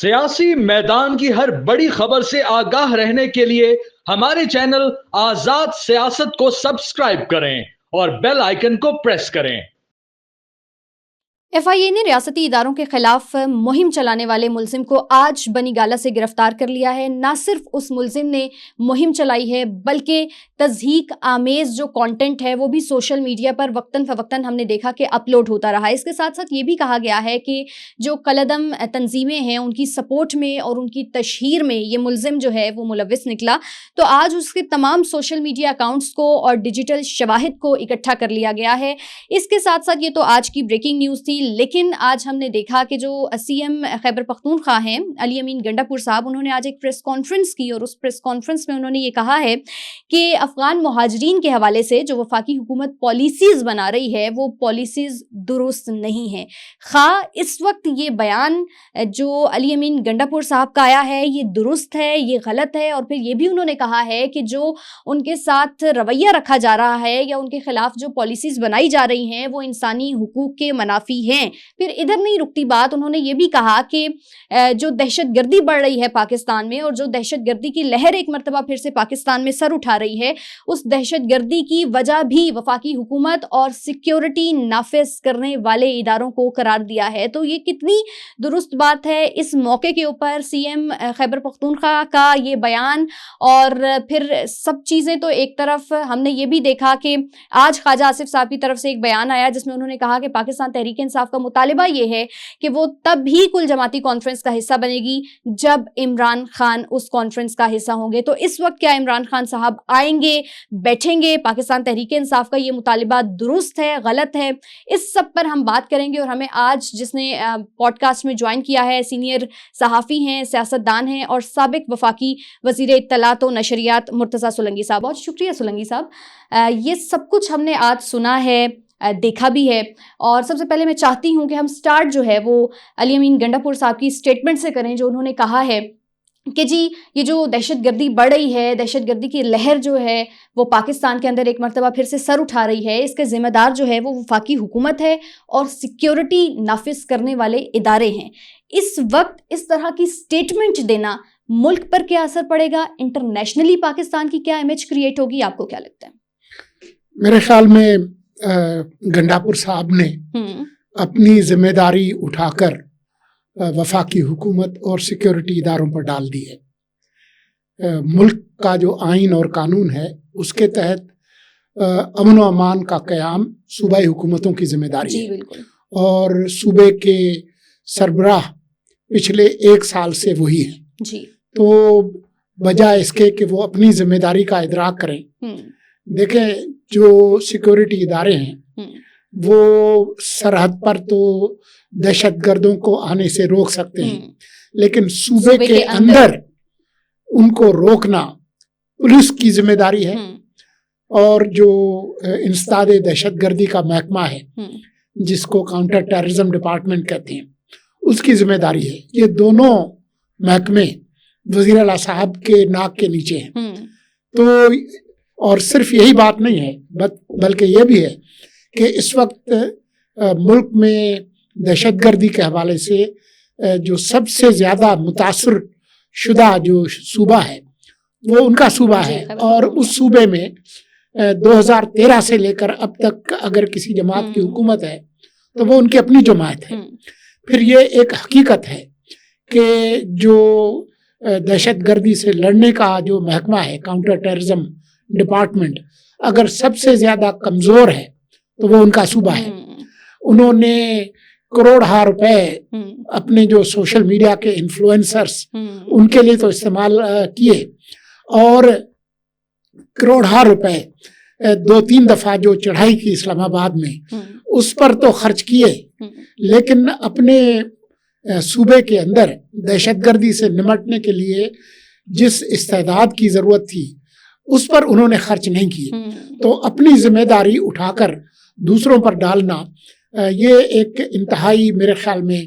سیاسی میدان کی ہر بڑی خبر سے آگاہ رہنے کے لیے ہمارے چینل آزاد سیاست کو سبسکرائب کریں اور بیل آئیکن کو پریس کریں۔ ایف آئی اے نے ریاستی اداروں کے خلاف مہم چلانے والے ملزم کو آج بنی گالہ سے گرفتار کر لیا ہے۔ نہ صرف اس ملزم نے مہم چلائی ہے بلکہ تضحیک آمیز جو کانٹینٹ ہے وہ بھی سوشل میڈیا پر وقتاً فوقتاً ہم نے دیکھا کہ اپلوڈ ہوتا رہا ہے۔ اس کے ساتھ ساتھ یہ بھی کہا گیا ہے کہ جو کالعدم تنظیمیں ہیں ان کی سپورٹ میں اور ان کی تشہیر میں یہ ملزم جو ہے وہ ملوث نکلا، تو آج اس کے تمام سوشل میڈیا اکاؤنٹس کو اور ڈیجیٹل شواہد کو اکٹھا کر لیا گیا ہے۔ اس کے ساتھ ساتھ یہ تو آج کی بریکنگ نیوز تھی، لیکن آج ہم نے دیکھا کہ جو سی ایم خیبر پختونخوا ہیں علی امین گنڈا پور صاحب، انہوں نے آج ایک پریس کانفرنس کی اور اس پریس کانفرنس میں انہوں نے یہ کہا ہے کہ افغان مہاجرین کے حوالے سے جو وفاقی حکومت پالیسیز بنا رہی ہے وہ پالیسیز درست نہیں ہیں۔ خواہ اس وقت یہ بیان جو علی امین گنڈا پور صاحب کا آیا ہے یہ درست ہے، یہ غلط ہے، اور پھر یہ بھی انہوں نے کہا ہے کہ جو ان کے ساتھ رویہ رکھا جا رہا ہے یا ان کے خلاف جو پالیسیز بنائی جا رہی ہیں وہ انسانی حقوق کے منافی ہیں۔ پھر ادھر نہیں رکتی بات، انہوں نے یہ بھی کہا کہ جو دہشت گردی بڑھ رہی ہے پاکستان میں اور جو دہشت گردی کی لہر ایک مرتبہ پھر سے پاکستان میں سر اٹھا رہی ہے، اس دہشت گردی کی وجہ بھی وفاقی حکومت اور سیکیورٹی نافذ کرنے والے اداروں کو قرار دیا ہے۔ تو یہ کتنی درست بات ہے اس موقع کے اوپر سی ایم خیبر پختونخوا کا یہ بیان، اور پھر سب چیزیں تو ایک طرف ہم نے یہ بھی دیکھا کہ آج خواجہ آصف صاحب کی طرف سے ایک بیان آیا جس میں انہوں نے کہا کہ پاکستان تحریک انصاف کا مطالبہ یہ ہے کہ وہ تب ہی کل جماعتی کانفرنس کا حصہ بنے گی جب عمران خان اس کانفرنس کا حصہ ہوں گے۔ تو اس وقت کیا عمران خان صاحب آئیں گے، بیٹھیں گے؟ پاکستان تحریک انصاف کا یہ مطالبہ درست ہے، غلط ہے؟ اس سب پر ہم بات کریں گے، اور ہمیں آج جس نے پوڈ کاسٹ میں جوائن کیا ہے سینئر صحافی ہیں، سیاستدان ہیں اور سابق وفاقی وزیر اطلاعات و نشریات مرتضیٰ سولنگی صاحب۔ بہت شکریہ سولنگی صاحب، یہ سب کچھ ہم نے آج سنا ہے، دیکھا بھی ہے، اور سب سے پہلے میں چاہتی ہوں کہ ہم سٹارٹ جو ہے وہ علی امین گنڈا پور صاحب کی سٹیٹمنٹ سے کریں، جو انہوں نے کہا ہے کہ جی یہ جو دہشت گردی بڑھ رہی ہے، دہشت گردی کی لہر جو ہے وہ پاکستان کے اندر ایک مرتبہ پھر سے سر اٹھا رہی ہے، اس کے ذمہ دار جو ہے وہ وفاقی حکومت ہے اور سیکیورٹی نافذ کرنے والے ادارے ہیں۔ اس وقت اس طرح کی سٹیٹمنٹ دینا ملک پر کیا اثر پڑے گا؟ انٹرنیشنلی پاکستان کی کیا امیج کریٹ ہوگی؟ آپ کو کیا لگتا ہے؟ میرے خیال میں گنڈا پور صاحب نے اپنی ذمہ داری اٹھا کر وفاقی حکومت اور سیکیورٹی اداروں پر ڈال دی ہے۔ ملک کا جو آئین اور قانون ہے اس کے تحت امن و امان کا قیام صوبائی حکومتوں کی ذمہ داری ہے، اور صوبے کے سربراہ پچھلے 1 سال سے وہی ہیں۔ تو بجائے اس کے کہ وہ اپنی ذمہ داری کا ادراک کریں، دیکھیں جو سیکیورٹی ادارے ہیں وہ سرحد پر تو دہشت گردوں کو آنے سے روک سکتے ہیں، لیکن صوبے کے اندر ان کو روکنا پولیس کی ذمہ داری ہے، اور جو انسداد دہشت گردی کا محکمہ ہے جس کو کاؤنٹر ٹیررزم ڈپارٹمنٹ کہتے ہیں اس کی ذمہ داری ہے۔ یہ دونوں محکمے وزیر اعلیٰ صاحب کے ناک کے نیچے ہیں۔ تو اور صرف یہی بات نہیں ہے بلکہ یہ بھی ہے کہ اس وقت ملک میں دہشت گردی کے حوالے سے جو سب سے زیادہ متاثر شدہ جو صوبہ ہے وہ ان کا صوبہ ہے، اور اس صوبے میں 2013 سے لے کر اب تک اگر کسی جماعت کی حکومت ہے تو وہ ان کی اپنی جماعت ہے۔ پھر یہ ایک حقیقت ہے کہ جو دہشت گردی سے لڑنے کا جو محکمہ ہے کاؤنٹر ٹیررزم ڈپارٹمنٹ اگر سب سے زیادہ کمزور ہے تو وہ ان کا صوبہ ہے۔ انہوں نے کروڑہا روپے اپنے جو سوشل میڈیا کے انفلوئنسرز ان کے لیے تو استعمال کیے، اور کروڑہا روپے 2-3 دفعہ جو چڑھائی کی اسلام آباد میں اس پر تو خرچ کیے، لیکن اپنے صوبے کے اندر دہشت گردی سے نمٹنے کے لیے جس استعداد کی ضرورت تھی اس پر انہوں نے خرچ نہیں کیے۔ تو اپنی ذمہ داری اٹھا کر دوسروں پر ڈالنا یہ ایک انتہائی میرے خیال میں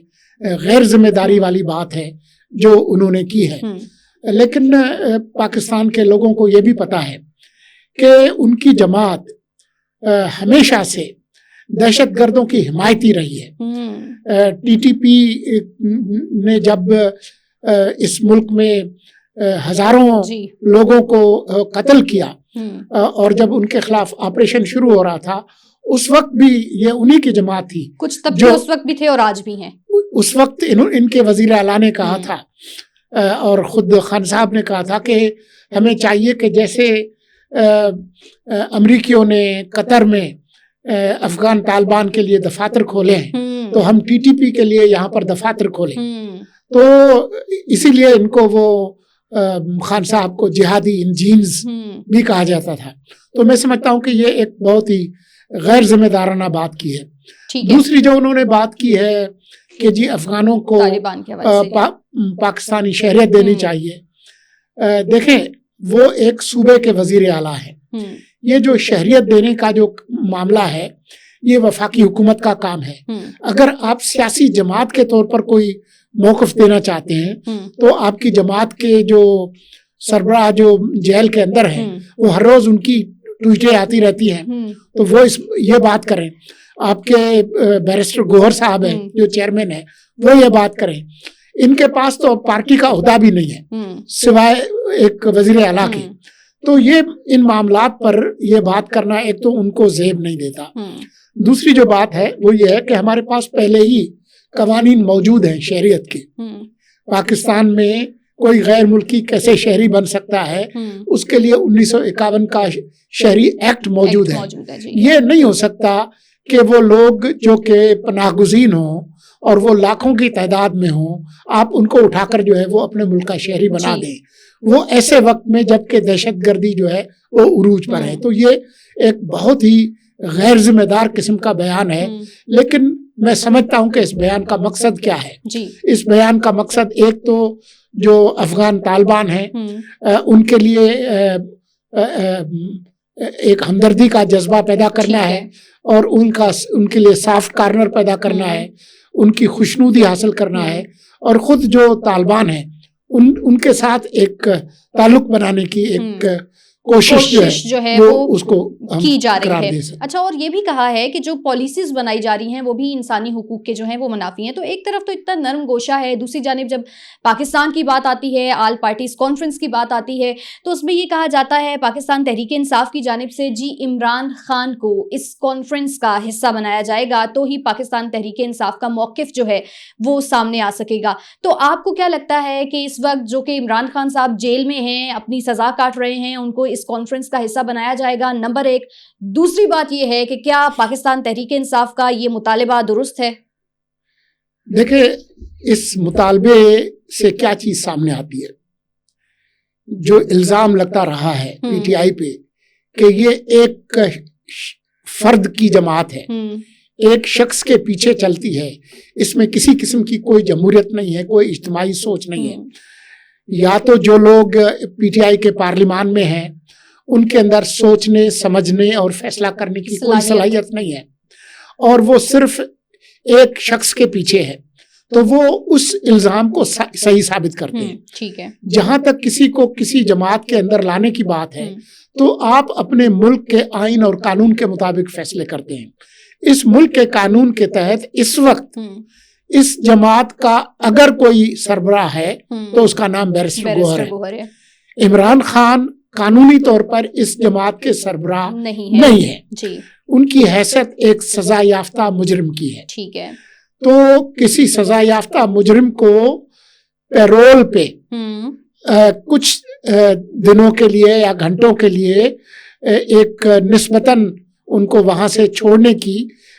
غیر ذمہ داری والی بات ہے جو انہوں نے کی ہے۔ لیکن پاکستان کے لوگوں کو یہ بھی پتا ہے کہ ان کی جماعت ہمیشہ سے دہشت گردوں کی حمایتی رہی ہے۔ ٹی ٹی پی نے جب اس ملک میں ہزاروں لوگوں کو قتل کیا، اور جب ان کے خلاف آپریشن شروع ہو رہا تھا اس وقت بھی یہ انہی کی جماعت تھی. کچھ طبقے اس وقت بھی تھے اور آج بھی ہیں. اس وقت ان کے وزیر اعلیٰ نے کہا تھا اور خود خان صاحب نے کہا تھا کہ ہمیں چاہیے کہ جیسے امریکیوں نے قطر میں افغان طالبان کے لیے دفاتر کھولے ہیں تو ہم ٹی ٹی پی کے لیے یہاں پر دفاتر کھولیں. تو اسی لیے ان کو وہ خان صاحب کو جہادی انجینز بھی کہا جاتا تھا. تو میں سمجھتا ہوں کہ یہ ایک بہت ہی غیر ذمہ دارانہ بات کی ہے. دوسری جو انہوں نے بات کی ہے کہ جی افغانوں کو پاکستانی شہریت دینی چاہیے. دیکھیں وہ ایک صوبے کے وزیر اعلیٰ ہیں. یہ جو شہریت دینے کا جو معاملہ ہے یہ وفاقی حکومت کا کام ہے. اگر آپ سیاسی جماعت کے طور پر کوئی موقف دینا چاہتے ہیں تو آپ کی جماعت کے جو سربراہ جو جیل کے اندر ہیں وہ ہر روز ان کی ٹویٹیں آتی رہتی ہیں تو وہ یہ بات کریں. آپ کے بیرسٹر گوہر صاحب ہیں جو چیئرمین ہیں وہ یہ بات کریں. ان کے پاس تو پارٹی کا عہدہ بھی نہیں ہے سوائے ایک وزیر اعلیٰ کے. تو یہ ان معاملات پر یہ بات کرنا ایک تو ان کو زیب نہیں دیتا. دوسری جو بات ہے وہ یہ ہے کہ ہمارے پاس پہلے ہی قوانین موجود ہیں شہریت کے. پاکستان میں کوئی غیر ملکی کیسے شہری بن سکتا ہے اس کے لیے 1951 کا شہری ایکٹ موجود ہے. یہ نہیں ہو سکتا کہ وہ لوگ جو کہ پناہ گزین ہوں اور وہ لاکھوں کی تعداد میں ہوں آپ ان کو اٹھا کر جو ہے وہ اپنے ملک کا شہری بنا دیں. وہ ایسے وقت میں جب کہ دہشت گردی جو ہے وہ عروج پر ہے. تو یہ ایک بہت ہی غیر ذمہ دار قسم کا بیان ہے. لیکن میں سمجھتا ہوں کہ اس بیان کا مقصد کیا ہے. اس بیان کا مقصد ایک تو جو افغان طالبان ہیں ان کے لیے ایک ہمدردی کا جذبہ پیدا کرنا ہے اور ان کے لیے سافٹ کارنر پیدا کرنا ہے، ان کی خوشنودی حاصل کرنا ہے اور خود جو طالبان ہیں ان کے ساتھ ایک تعلق بنانے کی ایک کوشش جو ہے وہ اس کو کی جا رہی ہے. اچھا، اور یہ بھی کہا ہے کہ جو پالیسیز بنائی جا رہی ہیں وہ بھی انسانی حقوق کے جو ہیں وہ منافی ہیں. تو ایک طرف تو اتنا نرم گوشہ ہے، دوسری جانب جب پاکستان کی بات آتی ہے، آل پارٹیز کانفرنس کی بات آتی ہے تو اس میں یہ کہا جاتا ہے پاکستان تحریک انصاف کی جانب سے جی عمران خان کو اس کانفرنس کا حصہ بنایا جائے گا تو ہی پاکستان تحریک انصاف کا موقف جو ہے وہ سامنے آ سکے گا. تو آپ کو کیا لگتا ہے کہ اس وقت جو کہ عمران خان صاحب جیل میں ہیں، اپنی سزا کاٹ رہے ہیں، ان کو اس کانفرنس کا حصہ بنایا جائے گا؟ نمبر ایک. دوسری بات یہ ہے کہ کیا پاکستان تحریک انصاف کا یہ مطالبہ درست ہے؟ دیکھیں اس مطالبے سے کیا چیز سامنے آتی ہے. جو الزام لگتا رہا ہے پی ٹی آئی پہ کہ یہ ایک فرد کی جماعت ہے، ایک شخص کے پیچھے چلتی ہے، اس میں کسی قسم کی کوئی جمہوریت نہیں ہے، کوئی اجتماعی سوچ نہیں ہے. یا تو جو لوگ پی ٹی آئی کے پارلیمان میں ہیں ان کے اندر سوچنے سمجھنے اور فیصلہ کرنے کی کوئی صلاحیت نہیں ہے اور وہ صرف ایک شخص کے پیچھے ہے تو وہ اس الزام کو صحیح ثابت کرتے ہیں. ٹھیک ہے. جہاں تک کسی کو کسی جماعت کے اندر لانے کی بات ہے تو آپ اپنے ملک کے آئین اور قانون کے مطابق فیصلے کرتے ہیں. اس ملک کے قانون کے تحت اس وقت اس جماعت کا اگر کوئی سربراہ ہے تو اس کا نام بیرسٹر گوہر ہے. عمران خان قانونی طور پر اس جماعت کے سربراہ نہیں ہے. ان کی حیثیت ایک سزا یافتہ مجرم کی ہے. ٹھیک ہے. تو کسی سزا یافتہ مجرم کو پیرول پہ کچھ دنوں کے لیے یا گھنٹوں کے لیے ایک نسبتاً ان کو وہاں سے چھوڑنے کی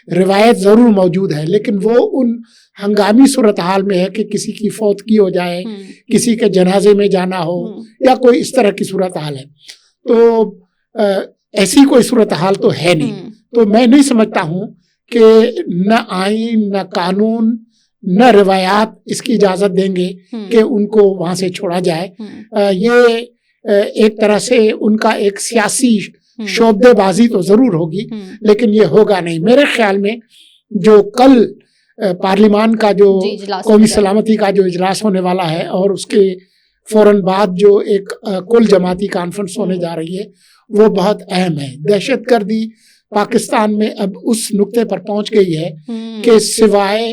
روایت ضرور موجود ہے، لیکن وہ ان ہنگامی صورتحال میں ہے کہ کسی کی فوتگی ہو جائے، کسی کے جنازے میں جانا ہو یا کوئی اس طرح کی صورتحال ہے. تو ایسی کوئی صورتحال تو ہے نہیں. تو میں نہیں سمجھتا ہوں کہ نہ آئین نہ قانون نہ روایات اس کی اجازت دیں گے کہ ان کو وہاں سے چھوڑا جائے. یہ ایک طرح سے ان کا ایک سیاسی شعبدے بازی تو ضرور ہوگی لیکن یہ ہوگا نہیں. میرے خیال میں جو کل پارلیمان کا جو قومی سلامتی کا جو اجلاس ہونے والا ہے اور اس کے فوراً بعد جو ایک کل جماعتی کانفرنس ہونے جا رہی ہے وہ بہت اہم ہے. دہشت گردی پاکستان میں اب اس نقطے پر پہنچ گئی ہے کہ سوائے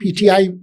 PTI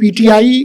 PTI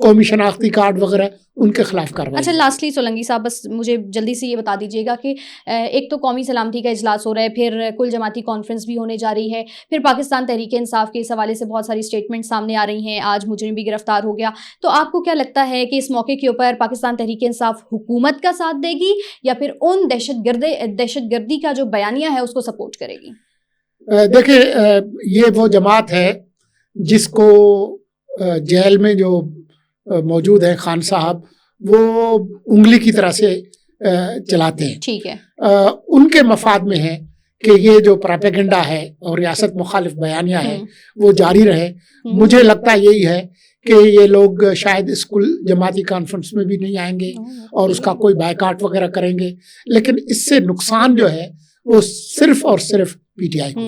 قومی شناختی کارڈ وغیرہ ان کے خلاف کارروائی. اچھا لاسٹلی سولنگی صاحب بس مجھے جلدی سے یہ بتا دیجیے گا کہ ایک تو قومی سلامتی کا اجلاس ہو رہا ہے, پھر کل جماعتی کانفرنس بھی ہونے جا رہی ہے, پھر پاکستان تحریک انصاف کے اس حوالے سے بہت ساری اسٹیٹمنٹ سامنے آ رہی ہیں, آج مجرم بھی گرفتار ہو گیا, تو آپ کو کیا لگتا ہے کہ اس موقع کے اوپر پاکستان تحریک انصاف حکومت کا ساتھ دے گی یا پھر ان دہشت گردی کا جو بیانیہ ہے اس کو سپورٹ کرے گی؟ دیکھیں یہ وہ جماعت ہے جس کو جیل میں جو موجود ہیں خان صاحب وہ انگلی کی طرح سے چلاتے ہیں. ٹھیک ہے. ان کے مفاد میں ہے کہ یہ جو پراپیگنڈا ہے اور ریاست مخالف بیانیہ ہے وہ جاری رہے. مجھے لگتا یہی ہے کہ یہ لوگ شاید اسکول جماعتی کانفرنس میں بھی نہیں آئیں گے اور اس کا کوئی بائیکاٹ وغیرہ کریں گے, لیکن اس سے نقصان جو ہے وہ صرف اور صرف پی ٹی آئی کو.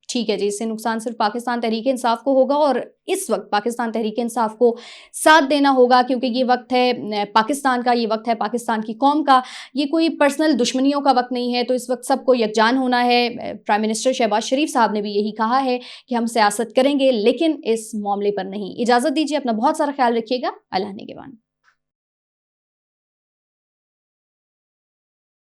ٹھیک ہے جی, اس سے نقصان صرف پاکستان تحریک انصاف کو ہوگا, اور اس وقت پاکستان تحریک انصاف کو ساتھ دینا ہوگا کیونکہ یہ وقت ہے پاکستان کا, یہ وقت ہے پاکستان کی قوم کا, یہ کوئی پرسنل دشمنیوں کا وقت نہیں ہے. تو اس وقت سب کو یکجان ہونا ہے. پرائم منسٹر شہباز شریف صاحب نے بھی یہی کہا ہے کہ ہم سیاست کریں گے لیکن اس معاملے پر نہیں. اجازت دیجیے, اپنا بہت سارا خیال رکھیے گا. اللہ نگہبان.